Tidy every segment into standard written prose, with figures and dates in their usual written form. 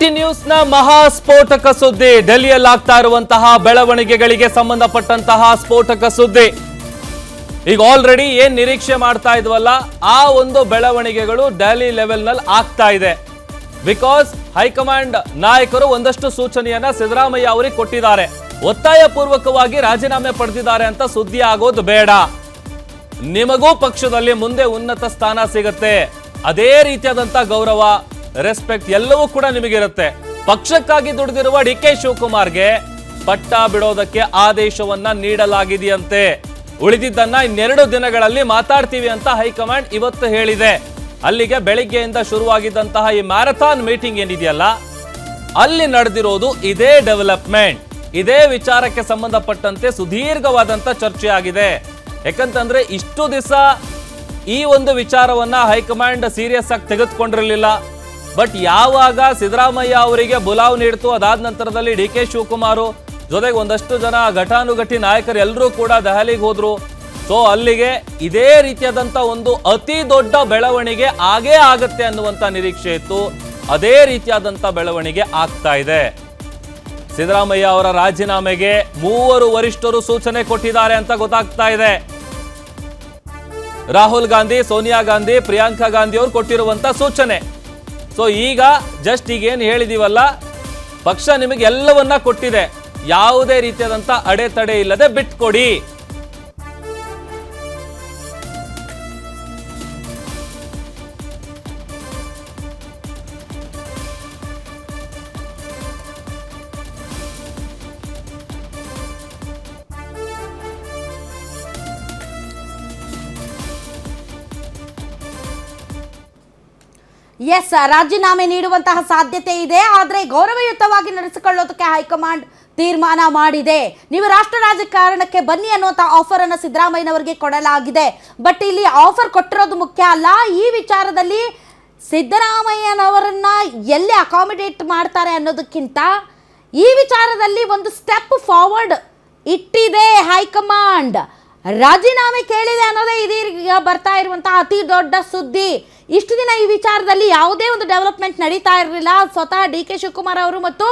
T news ನ ಮಹಾಸ್ಫೋಟಕ ಸುದ್ದಿ. ಡೆಲ್ಲಿಯಲ್ಲಿ ಆಗ್ತಾ ಇರುವಂತಹ ಬೆಳವಣಿಗೆಗಳಿಗೆ ಸಂಬಂಧಪಟ್ಟಂತಹ ಸ್ಫೋಟಕ ಸುದ್ದಿ. ಈಗ ಆಲ್ರೆಡಿ ಏನ್ ನಿರೀಕ್ಷೆ ಮಾಡ್ತಾ ಇದ್ವಲ್ಲ, ಆ ಒಂದು ಬೆಳವಣಿಗೆಗಳು ಡೆಲ್ಲಿ ಲೆವೆಲ್ ನಲ್ಲಿ ಆಗ್ತಾ ಇದೆ. ಬಿಕಾಸ್ ಹೈಕಮಾಂಡ್ ನಾಯಕರು ಒಂದಷ್ಟು ಸೂಚನೆಯನ್ನ ಸಿದ್ದರಾಮಯ್ಯ ಅವರಿಗೆ ಕೊಟ್ಟಿದ್ದಾರೆ. ಒತ್ತಾಯ ಪೂರ್ವಕವಾಗಿ ರಾಜೀನಾಮೆ ಪಡೆದಿದ್ದಾರೆ ಅಂತ ಸುದ್ದಿ ಆಗೋದು ಬೇಡ. ನಿಮಗೂ ಪಕ್ಷದಲ್ಲಿ ಮುಂದೆ ಉನ್ನತ ಸ್ಥಾನ ಸಿಗುತ್ತೆ. ಅದೇ ರೀತಿಯಾದಂತ ಗೌರವ, ರೆಸ್ಪೆಕ್ಟ್ ಎಲ್ಲವೂ ಕೂಡ ನಿಮಗಿರುತ್ತೆ. ಪಕ್ಷಕ್ಕಾಗಿ ದುಡಿದಿರುವ ಡಿ ಕೆ ಶಿವಕುಮಾರ್ಗೆ ಪಟ್ಟ ಬಿಡೋದಕ್ಕೆ ಆದೇಶವನ್ನ ನೀಡಲಾಗಿದೆಯಂತೆ. ಉಳಿದಿದ್ದನ್ನ ಇನ್ನೆರಡು ದಿನಗಳಲ್ಲಿ ಮಾತಾಡ್ತೀವಿ ಅಂತ ಹೈಕಮಾಂಡ್ ಇವತ್ತು ಹೇಳಿದೆ. ಅಲ್ಲಿಗೆ ಬೆಳಿಗ್ಗೆಯಿಂದ ಶುರುವಾಗಿದ್ದಂತಹ ಈ ಮ್ಯಾರಥಾನ್ ಮೀಟಿಂಗ್ ಏನಿದೆಯಲ್ಲ, ಅಲ್ಲಿ ನಡೆದಿರೋದು ಇದೇ ಡೆವಲಪ್ಮೆಂಟ್. ಇದೇ ವಿಚಾರಕ್ಕೆ ಸಂಬಂಧಪಟ್ಟಂತೆ ಸುದೀರ್ಘವಾದಂತ ಚರ್ಚೆ ಆಗಿದೆ. ಯಾಕಂತಂದ್ರೆ ಇಷ್ಟು ದಿವಸ ಈ ಒಂದು ವಿಚಾರವನ್ನ ಹೈಕಮಾಂಡ್ ಸೀರಿಯಸ್ ಆಗಿ ತೆಗೆದುಕೊಂಡಿರಲಿಲ್ಲ. ಬಟ್ ಯಾವಾಗ ಸಿದ್ದರಾಮಯ್ಯ ಅವರಿಗೆ ಬುಲಾವ್ ನೀಡಿತು, ಅದಾದ ನಂತರದಲ್ಲಿ ಡಿ ಕೆ ಶಿವಕುಮಾರ್ ಜೊತೆಗೆ ಒಂದಷ್ಟು ಜನ ಘಟಾನುಘಟಿ ನಾಯಕರು ಎಲ್ಲರೂ ಕೂಡ ದೆಹಲಿಗೆ ಹೋದ್ರು. ಸೊ ಅಲ್ಲಿಗೆ ಇದೇ ರೀತಿಯಾದಂತ ಒಂದು ಅತಿ ದೊಡ್ಡ ಬೆಳವಣಿಗೆ ಆಗೇ ಆಗತ್ತೆ ಅನ್ನುವಂತ ನಿರೀಕ್ಷೆ ಇತ್ತು. ಅದೇ ರೀತಿಯಾದಂತ ಬೆಳವಣಿಗೆ ಆಗ್ತಾ ಇದೆ. ಸಿದ್ದರಾಮಯ್ಯ ಅವರ ರಾಜೀನಾಮೆಗೆ 3 ವರಿಷ್ಠರು ಸೂಚನೆ ಕೊಟ್ಟಿದ್ದಾರೆ ಅಂತ ಗೊತ್ತಾಗ್ತಾ ಇದೆ. ರಾಹುಲ್ ಗಾಂಧಿ, ಸೋನಿಯಾ ಗಾಂಧಿ, ಪ್ರಿಯಾಂಕಾ ಗಾಂಧಿ ಅವರು ಕೊಟ್ಟಿರುವಂತ ಸೂಚನೆ. ಸೊ ಈಗ ಜಸ್ಟ್ ಈಗೇನು ಹೇಳಿದೀವಲ್ಲ, ಪಕ್ಷ ನಿಮಗೆ ಎಲ್ಲವನ್ನ ಕೊಟ್ಟಿದೆ, ಯಾವುದೇ ರೀತಿಯಾದಂತ ಅಡೆತಡೆ ಇಲ್ಲದೆ ಬಿಟ್ಕೊಡಿ. ಎಸ್, ರಾಜೀನಾಮೆ ನೀಡುವಂತಹ ಸಾಧ್ಯತೆ ಇದೆ. ಆದರೆ ಗೌರವಯುತವಾಗಿ ನಡೆಸಿಕೊಳ್ಳೋದಕ್ಕೆ ಹೈಕಮಾಂಡ್ ತೀರ್ಮಾನ ಮಾಡಿದೆ. ನೀವು ರಾಷ್ಟ್ರ ರಾಜಕಾರಣಕ್ಕೆ ಬನ್ನಿ ಅನ್ನುವಂಥ ಆಫರ್ ಅನ್ನು ಸಿದ್ದರಾಮಯ್ಯನವರಿಗೆ ಕೊಡಲಾಗಿದೆ. ಬಟ್ ಇಲ್ಲಿ ಆಫರ್ ಕೊಟ್ಟಿರೋದು ಮುಖ್ಯ ಅಲ್ಲ. ಈ ವಿಚಾರದಲ್ಲಿ ಸಿದ್ದರಾಮಯ್ಯನವರನ್ನ ಎಲ್ಲಿ ಅಕಾಮಿಡೇಟ್ ಮಾಡ್ತಾರೆ ಅನ್ನೋದಕ್ಕಿಂತ ಈ ವಿಚಾರದಲ್ಲಿ ಒಂದು ಸ್ಟೆಪ್ ಫಾರ್ವರ್ಡ್ ಇಟ್ಟಿದೆ ಹೈಕಮಾಂಡ್. ರಾಜೀನಾಮೆ ಕೇಳಿದೆ ಅನ್ನೋದೇ ಇದೀಗ ಬರ್ತಾ ಇರುವಂತಹ ಅತಿ ದೊಡ್ಡ ಸುದ್ದಿ. ಇಷ್ಟು ದಿನ ಈ ವಿಚಾರದಲ್ಲಿ ಯಾವುದೇ ಒಂದು ಡೆವಲಪ್ಮೆಂಟ್ ನಡೀತಾ ಇರಲಿಲ್ಲ. ಸ್ವತಃ ಡಿ ಕೆ ಶಿವಕುಮಾರ್ ಅವರು ಮತ್ತು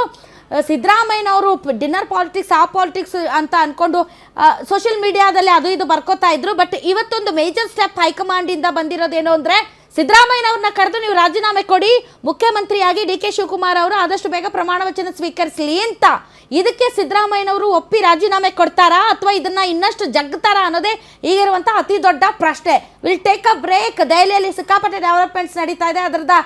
ಸಿದ್ದರಾಮಯ್ಯನವರು ಡಿನ್ನರ್ ಪಾಲಿಟಿಕ್ಸ್, ಆ ಪಾಲಿಟಿಕ್ಸ್ ಅಂತ ಅಂದ್ಕೊಂಡು ಸೋಷಿಯಲ್ ಮೀಡಿಯಾದಲ್ಲಿ ಅದು ಇದು ಬರ್ಕೋತಾ ಇದ್ರು. ಬಟ್ ಇವತ್ತೊಂದು ಮೇಜರ್ ಸ್ಟೆಪ್ ಹೈಕಮಾಂಡಿಂದ ಬಂದಿರೋದೇನು ಅಂದರೆ, ಸಿದ್ದರಾಮಯ್ಯನವ್ರನ್ನ ಕರೆದು ನೀವು ರಾಜೀನಾಮೆ ಕೊಡಿ, ಮುಖ್ಯಮಂತ್ರಿಯಾಗಿ ಡಿ ಕೆ ಶಿವಕುಮಾರ್ ಅವರು ಆದಷ್ಟು ಬೇಗ ಪ್ರಮಾಣ ವಚನ ಸ್ವೀಕರಿಸಲಿ ಅಂತ. ಇದಕ್ಕೆ ಸಿದ್ದರಾಮಯ್ಯನವರು ಒಪ್ಪಿ ರಾಜೀನಾಮೆ ಕೊಡ್ತಾರಾ ಅಥವಾ ಇದನ್ನ ಇನ್ನಷ್ಟು ಜಗ್ತಾರಾ ಅನ್ನೋದೇ ಈಗಿರುವಂತಹ ಅತಿ ದೊಡ್ಡ ಪ್ರಶ್ನೆ. Will take a break. ದೆಹಲಿಯಲ್ಲಿ ಸಿಕ್ಕಾಪಟ್ಟೆ ಡೆವಲಪ್ಮೆಂಟ್ಸ್ ನಡೀತಾ ಇದೆ. ಅದರದ